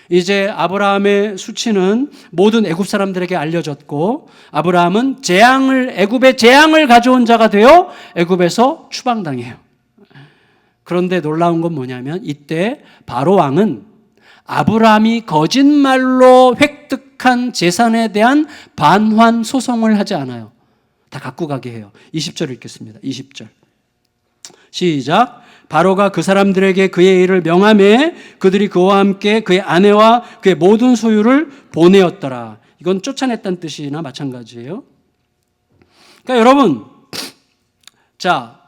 이제 아브라함의 수치는 모든 애굽 사람들에게 알려졌고 아브라함은 애굽의 재앙을 가져온 자가 되어 애굽에서 추방당해요. 그런데 놀라운 건 뭐냐면 이때 바로 왕은 아브라함이 거짓말로 획득한 재산에 대한 반환 소송을 하지 않아요. 다 갖고 가게 해요. 20절 읽겠습니다. 20절. 시작. 바로가 그 사람들에게 그의 일을 명하매 그들이 그와 함께 그의 아내와 그의 모든 소유를 보내었더라. 이건 쫓아냈다는 뜻이나 마찬가지예요. 그러니까 여러분, 자,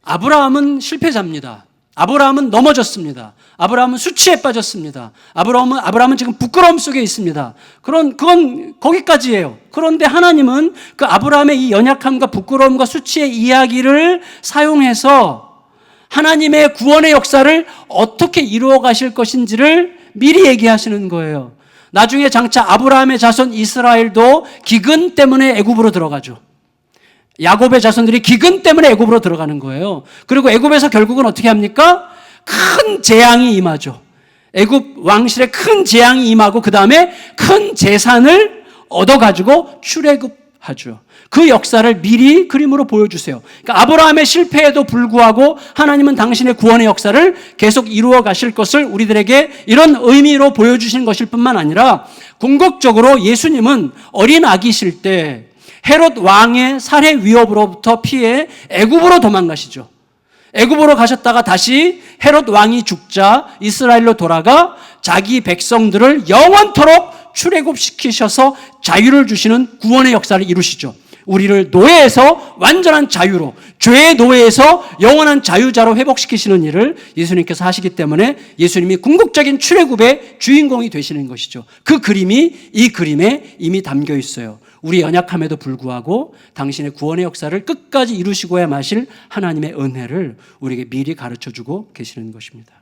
아브라함은 실패자입니다. 아브라함은 넘어졌습니다. 아브라함은 수치에 빠졌습니다. 아브라함은 지금 부끄러움 속에 있습니다. 그건 거기까지예요. 그런데 하나님은 그 아브라함의 이 연약함과 부끄러움과 수치의 이야기를 사용해서 하나님의 구원의 역사를 어떻게 이루어 가실 것인지를 미리 얘기하시는 거예요. 나중에 장차 아브라함의 자손 이스라엘도 기근 때문에 애굽으로 들어가죠. 야곱의 자손들이 기근 때문에 애굽으로 들어가는 거예요. 그리고 애굽에서 결국은 어떻게 합니까? 큰 재앙이 임하죠. 애굽 왕실에 큰 재앙이 임하고 그 다음에 큰 재산을 얻어가지고 출애굽하죠. 그 역사를 미리 그림으로 보여주세요. 그러니까 아브라함의 실패에도 불구하고 하나님은 당신의 구원의 역사를 계속 이루어 가실 것을 우리들에게 이런 의미로 보여주시는 것일 뿐만 아니라 궁극적으로 예수님은 어린 아기실 때 헤롯 왕의 살해 위협으로부터 피해 애굽으로 도망가시죠. 애굽으로 가셨다가 다시 헤롯 왕이 죽자 이스라엘로 돌아가 자기 백성들을 영원토록 출애굽시키셔서 자유를 주시는 구원의 역사를 이루시죠. 우리를 노예에서 완전한 자유로, 죄의 노예에서 영원한 자유자로 회복시키시는 일을 예수님께서 하시기 때문에 예수님이 궁극적인 출애굽의 주인공이 되시는 것이죠. 그 그림이 이 그림에 이미 담겨 있어요. 우리 연약함에도 불구하고 당신의 구원의 역사를 끝까지 이루시고야 마실 하나님의 은혜를 우리에게 미리 가르쳐주고 계시는 것입니다.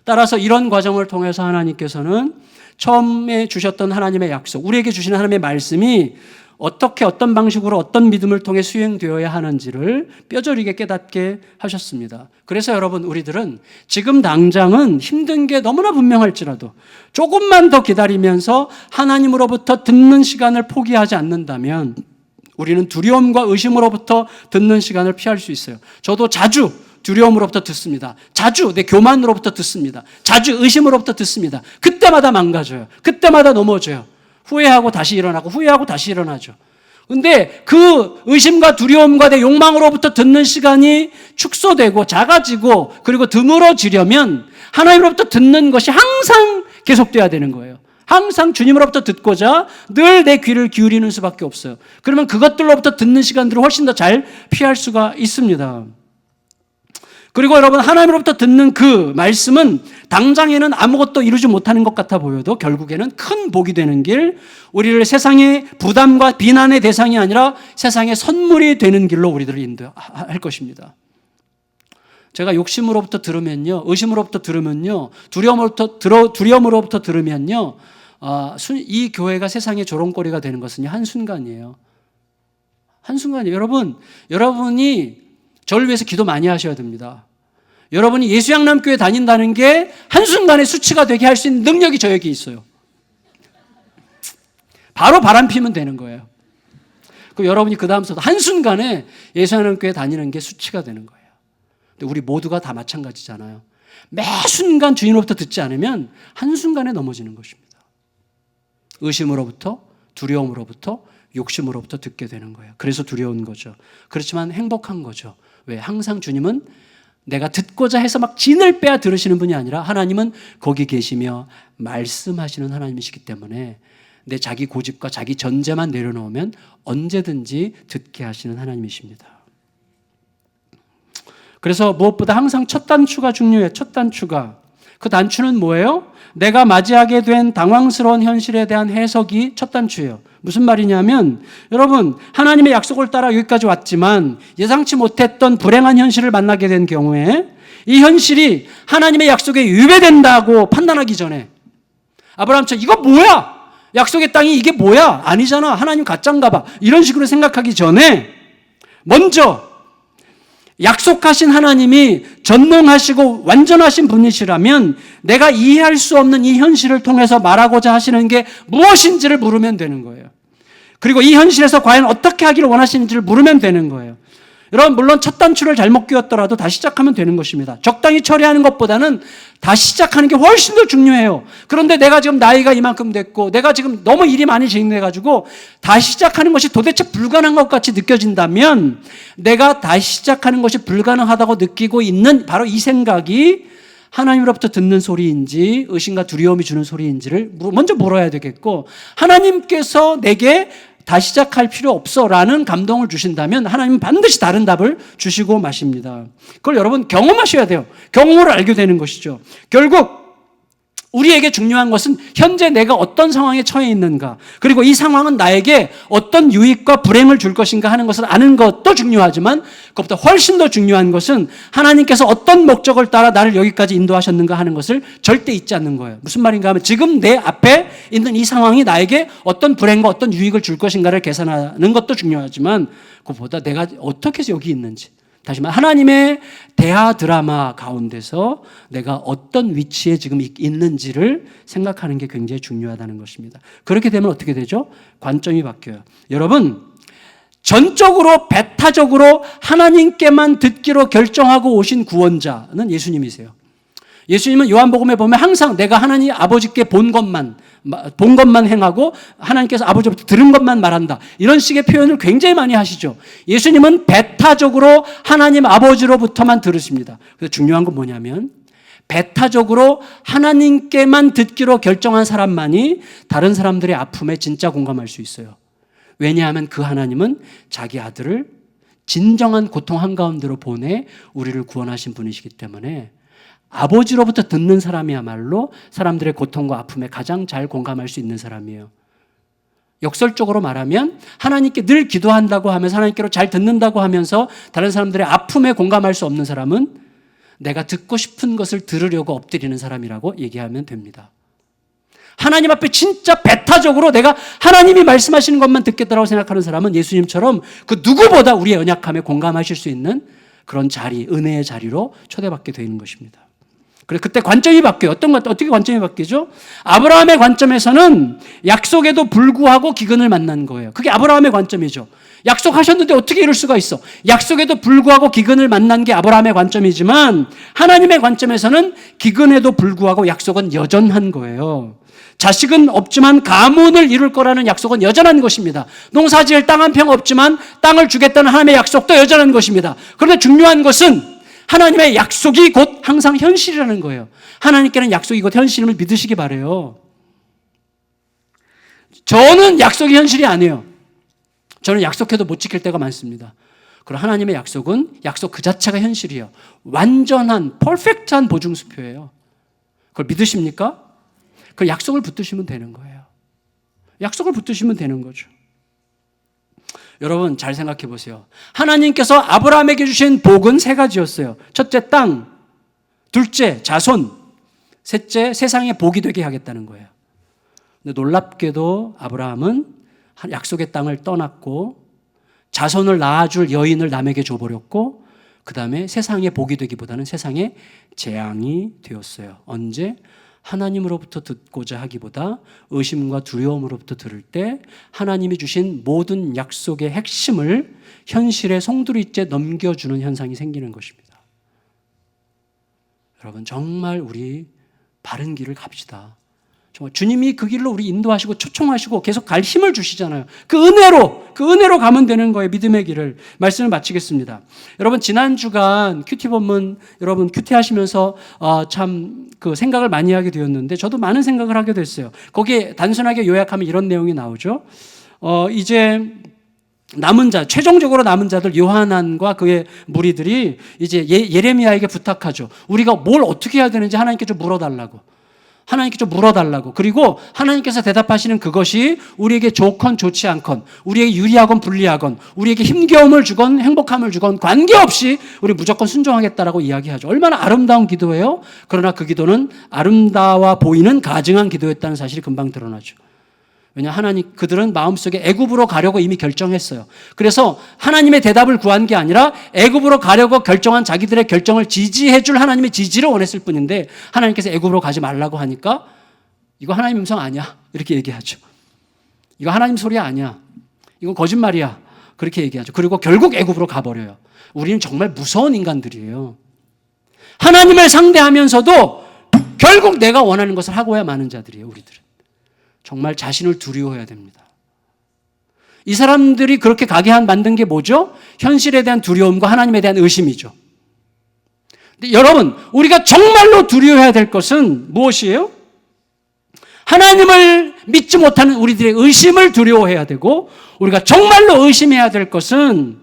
따라서 이런 과정을 통해서 하나님께서는 처음에 주셨던 하나님의 약속, 우리에게 주시는 하나님의 말씀이 어떻게 어떤 방식으로 어떤 믿음을 통해 수행되어야 하는지를 뼈저리게 깨닫게 하셨습니다. 그래서 여러분, 우리들은 지금 당장은 힘든 게 너무나 분명할지라도 조금만 더 기다리면서 하나님으로부터 듣는 시간을 포기하지 않는다면 우리는 두려움과 의심으로부터 듣는 시간을 피할 수 있어요. 저도 자주 두려움으로부터 듣습니다. 자주 내 교만으로부터 듣습니다. 자주 의심으로부터 듣습니다. 그때마다 망가져요. 그때마다 넘어져요. 후회하고 다시 일어나고 후회하고 다시 일어나죠. 근데 그 의심과 두려움과 내 욕망으로부터 듣는 시간이 축소되고 작아지고 그리고 드물어지려면 하나님으로부터 듣는 것이 항상 계속돼야 되는 거예요. 항상 주님으로부터 듣고자 늘 내 귀를 기울이는 수밖에 없어요. 그러면 그것들로부터 듣는 시간들을 훨씬 더 잘 피할 수가 있습니다. 그리고 여러분, 하나님으로부터 듣는 그 말씀은 당장에는 아무것도 이루지 못하는 것 같아 보여도 결국에는 큰 복이 되는 길, 우리를 세상의 부담과 비난의 대상이 아니라 세상의 선물이 되는 길로 우리들을 인도할 것입니다. 제가 욕심으로부터 들으면요, 의심으로부터 들으면요, 두려움으로부터 들으면요, 이 교회가 세상의 조롱거리가 되는 것은 한순간이에요. 한순간이에요. 여러분이 저를 위해서 기도 많이 하셔야 됩니다. 여러분이 예수양남교회 다닌다는 게 한순간에 수치가 되게 할 수 있는 능력이 저에게 있어요. 바로 바람 피면 되는 거예요. 그럼 여러분이 그 다음부터 한순간에 예수양남교회 다니는 게 수치가 되는 거예요. 근데 우리 모두가 다 마찬가지잖아요. 매 순간 주님으로부터 듣지 않으면 한순간에 넘어지는 것입니다. 의심으로부터, 두려움으로부터, 욕심으로부터 듣게 되는 거예요. 그래서 두려운 거죠. 그렇지만 행복한 거죠. 왜? 항상 주님은 내가 듣고자 해서 막 진을 빼야 들으시는 분이 아니라 하나님은 거기 계시며 말씀하시는 하나님이시기 때문에 내 자기 고집과 자기 전제만 내려놓으면 언제든지 듣게 하시는 하나님이십니다. 그래서 무엇보다 항상 첫 단추가 중요해요. 첫 단추가. 그 단추는 뭐예요? 내가 맞이하게 된 당황스러운 현실에 대한 해석이 첫 단추예요. 무슨 말이냐면, 여러분, 하나님의 약속을 따라 여기까지 왔지만 예상치 못했던 불행한 현실을 만나게 된 경우에 이 현실이 하나님의 약속에 위배된다고 판단하기 전에, 아브라함처럼 이거 뭐야? 약속의 땅이 이게 뭐야? 아니잖아. 하나님 가짜인가 봐. 이런 식으로 생각하기 전에 먼저 약속하신 하나님이 전능하시고 완전하신 분이시라면 내가 이해할 수 없는 이 현실을 통해서 말하고자 하시는 게 무엇인지를 물으면 되는 거예요. 그리고 이 현실에서 과연 어떻게 하기를 원하시는지를 물으면 되는 거예요. 여러분, 물론 첫 단추를 잘못 끼웠더라도 다시 시작하면 되는 것입니다. 적당히 처리하는 것보다는 다시 시작하는 게 훨씬 더 중요해요. 그런데 내가 지금 나이가 이만큼 됐고 내가 지금 너무 일이 많이 진행돼가지고 다시 시작하는 것이 도대체 불가능한 것 같이 느껴진다면, 내가 다시 시작하는 것이 불가능하다고 느끼고 있는 바로 이 생각이 하나님으로부터 듣는 소리인지 의심과 두려움이 주는 소리인지를 먼저 물어야 되겠고, 하나님께서 내게 다시 시작할 필요 없어 라는 감동을 주신다면 하나님은 반드시 다른 답을 주시고 마십니다. 그걸 여러분 경험하셔야 돼요. 경험으로 알게 되는 것이죠. 결국 우리에게 중요한 것은 현재 내가 어떤 상황에 처해 있는가, 그리고 이 상황은 나에게 어떤 유익과 불행을 줄 것인가 하는 것을 아는 것도 중요하지만, 그것보다 훨씬 더 중요한 것은 하나님께서 어떤 목적을 따라 나를 여기까지 인도하셨는가 하는 것을 절대 잊지 않는 거예요. 무슨 말인가 하면 지금 내 앞에 있는 이 상황이 나에게 어떤 불행과 어떤 유익을 줄 것인가를 계산하는 것도 중요하지만, 그것보다 내가 어떻게 해서 여기 있는지, 다시 말해 하나님의 대하 드라마 가운데서 내가 어떤 위치에 지금 있는지를 생각하는 게 굉장히 중요하다는 것입니다. 그렇게 되면 어떻게 되죠? 관점이 바뀌어요. 여러분, 전적으로 배타적으로 하나님께만 듣기로 결정하고 오신 구원자는 예수님이세요. 예수님은 요한복음에 보면 항상 내가 하나님 아버지께 본 것만 행하고 하나님께서 아버지로부터 들은 것만 말한다, 이런 식의 표현을 굉장히 많이 하시죠. 예수님은 배타적으로 하나님 아버지로부터만 들으십니다. 그래서 중요한 건 뭐냐면, 배타적으로 하나님께만 듣기로 결정한 사람만이 다른 사람들의 아픔에 진짜 공감할 수 있어요. 왜냐하면 그 하나님은 자기 아들을 진정한 고통 한가운데로 보내 우리를 구원하신 분이시기 때문에 아버지로부터 듣는 사람이야말로 사람들의 고통과 아픔에 가장 잘 공감할 수 있는 사람이에요. 역설적으로 말하면 하나님께 늘 기도한다고 하면서 하나님께로 잘 듣는다고 하면서 다른 사람들의 아픔에 공감할 수 없는 사람은 내가 듣고 싶은 것을 들으려고 엎드리는 사람이라고 얘기하면 됩니다. 하나님 앞에 진짜 배타적으로 내가 하나님이 말씀하시는 것만 듣겠다라고 생각하는 사람은 예수님처럼 그 누구보다 우리의 연약함에 공감하실 수 있는 그런 자리, 은혜의 자리로 초대받게 되는 것입니다. 그래, 그때 관점이 바뀌어요. 어떻게 관점이 바뀌죠? 아브라함의 관점에서는 약속에도 불구하고 기근을 만난 거예요. 그게 아브라함의 관점이죠. 약속하셨는데 어떻게 이럴 수가 있어? 약속에도 불구하고 기근을 만난 게 아브라함의 관점이지만 하나님의 관점에서는 기근에도 불구하고 약속은 여전한 거예요. 자식은 없지만 가문을 이룰 거라는 약속은 여전한 것입니다. 농사지을 땅 한 평 없지만 땅을 주겠다는 하나님의 약속도 여전한 것입니다. 그런데 중요한 것은 하나님의 약속이 곧 항상 현실이라는 거예요. 하나님께는 약속이 곧 현실임을 믿으시기 바라요. 저는 약속이 현실이 아니에요. 저는 약속해도 못 지킬 때가 많습니다. 그럼 하나님의 약속은 약속 그 자체가 현실이에요. 완전한, 퍼펙트한 보증수표예요. 그걸 믿으십니까? 그 약속을 붙드시면 되는 거예요. 약속을 붙드시면 되는 거죠. 여러분 잘 생각해 보세요. 하나님께서 아브라함에게 주신 복은 세 가지였어요. 첫째 땅, 둘째 자손, 셋째 세상에 복이 되게 하겠다는 거예요. 근데 놀랍게도 아브라함은 약속의 땅을 떠났고 자손을 낳아줄 여인을 남에게 줘버렸고 그 다음에 세상에 복이 되기보다는 세상에 재앙이 되었어요. 언제? 하나님으로부터 듣고자 하기보다 의심과 두려움으로부터 들을 때 하나님이 주신 모든 약속의 핵심을 현실의 송두리째 넘겨주는 현상이 생기는 것입니다. 여러분 정말 우리 바른 길을 갑시다. 정말 주님이 그 길로 우리 인도하시고 초청하시고 계속 갈 힘을 주시잖아요. 그 은혜로 가면 되는 거예요. 믿음의 길을. 말씀을 마치겠습니다. 여러분 지난 주간 큐티 본문 여러분 큐티 하시면서 참 그 생각을 많이 하게 되었는데 저도 많은 생각을 하게 됐어요. 거기에 단순하게 요약하면 이런 내용이 나오죠. 이제 남은 자, 최종적으로 남은 자들 요한안과 그의 무리들이 이제 예레미야에게 부탁하죠. 우리가 뭘 어떻게 해야 되는지 하나님께 좀 물어달라고. 그리고 하나님께서 대답하시는 그것이 우리에게 좋건 좋지 않건, 우리에게 유리하건 불리하건, 우리에게 힘겨움을 주건 행복함을 주건 관계없이 우리 무조건 순종하겠다라고 이야기하죠. 얼마나 아름다운 기도예요? 그러나 그 기도는 아름다워 보이는 가증한 기도였다는 사실이 금방 드러나죠. 왜냐 하나님 그들은 마음속에 애굽으로 가려고 이미 결정했어요. 그래서 하나님의 대답을 구한 게 아니라 애굽으로 가려고 결정한 자기들의 결정을 지지해 줄 하나님의 지지를 원했을 뿐인데 하나님께서 애굽으로 가지 말라고 하니까 이거 하나님 음성 아니야 이렇게 얘기하죠. 이거 하나님 소리 아니야. 이건 거짓말이야. 그렇게 얘기하죠. 그리고 결국 애굽으로 가버려요. 우리는 정말 무서운 인간들이에요. 하나님을 상대하면서도 결국 내가 원하는 것을 하고야 마는 자들이에요. 우리들은. 정말 자신을 두려워해야 됩니다. 이 사람들이 그렇게 가게 만든 게 뭐죠? 현실에 대한 두려움과 하나님에 대한 의심이죠. 근데 여러분, 우리가 정말로 두려워해야 될 것은 무엇이에요? 하나님을 믿지 못하는 우리들의 의심을 두려워해야 되고 우리가 정말로 의심해야 될 것은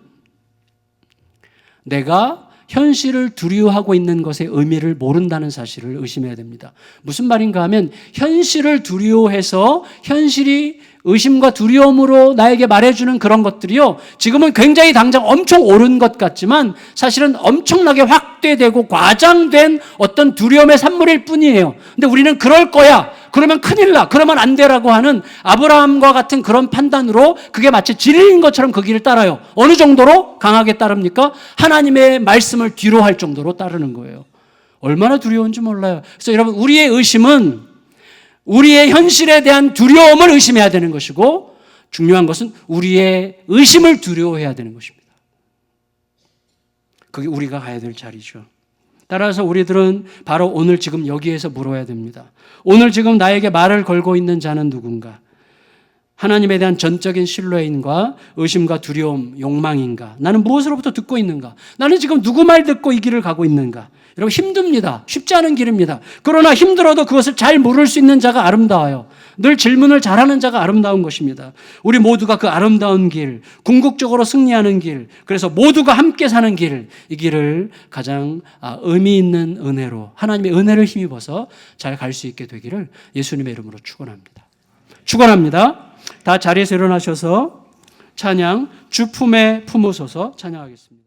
내가 현실을 두려워하고 있는 것의 의미를 모른다는 사실을 의심해야 됩니다. 무슨 말인가 하면 현실을 두려워해서 현실이 의심과 두려움으로 나에게 말해주는 그런 것들이요. 지금은 굉장히 당장 엄청 옳은 것 같지만 사실은 엄청나게 확대되고 과장된 어떤 두려움의 산물일 뿐이에요. 근데 우리는 그럴 거야. 그러면 큰일 나. 그러면 안 되라고 하는 아브라함과 같은 그런 판단으로 그게 마치 진리인 것처럼 그 길을 따라요. 어느 정도로 강하게 따릅니까? 하나님의 말씀을 뒤로 할 정도로 따르는 거예요. 얼마나 두려운지 몰라요. 그래서 여러분 우리의 의심은 우리의 현실에 대한 두려움을 의심해야 되는 것이고 중요한 것은 우리의 의심을 두려워해야 되는 것입니다. 그게 우리가 가야 될 자리죠. 따라서 우리들은 바로 오늘 지금 여기에서 물어야 됩니다. 오늘 지금 나에게 말을 걸고 있는 자는 누군가? 하나님에 대한 전적인 신뢰인가 의심과 두려움, 욕망인가? 나는 무엇으로부터 듣고 있는가? 나는 지금 누구 말 듣고 이 길을 가고 있는가? 여러분 힘듭니다. 쉽지 않은 길입니다. 그러나 힘들어도 그것을 잘 물을 수 있는 자가 아름다워요. 늘 질문을 잘하는 자가 아름다운 것입니다. 우리 모두가 그 아름다운 길, 궁극적으로 승리하는 길, 그래서 모두가 함께 사는 길, 이 길을 가장 의미 있는 은혜로 하나님의 은혜를 힘입어서 잘 갈 수 있게 되기를 예수님의 이름으로 축원합니다. 다 자리에서 일어나셔서 찬양 주 품에 품으소서 찬양하겠습니다.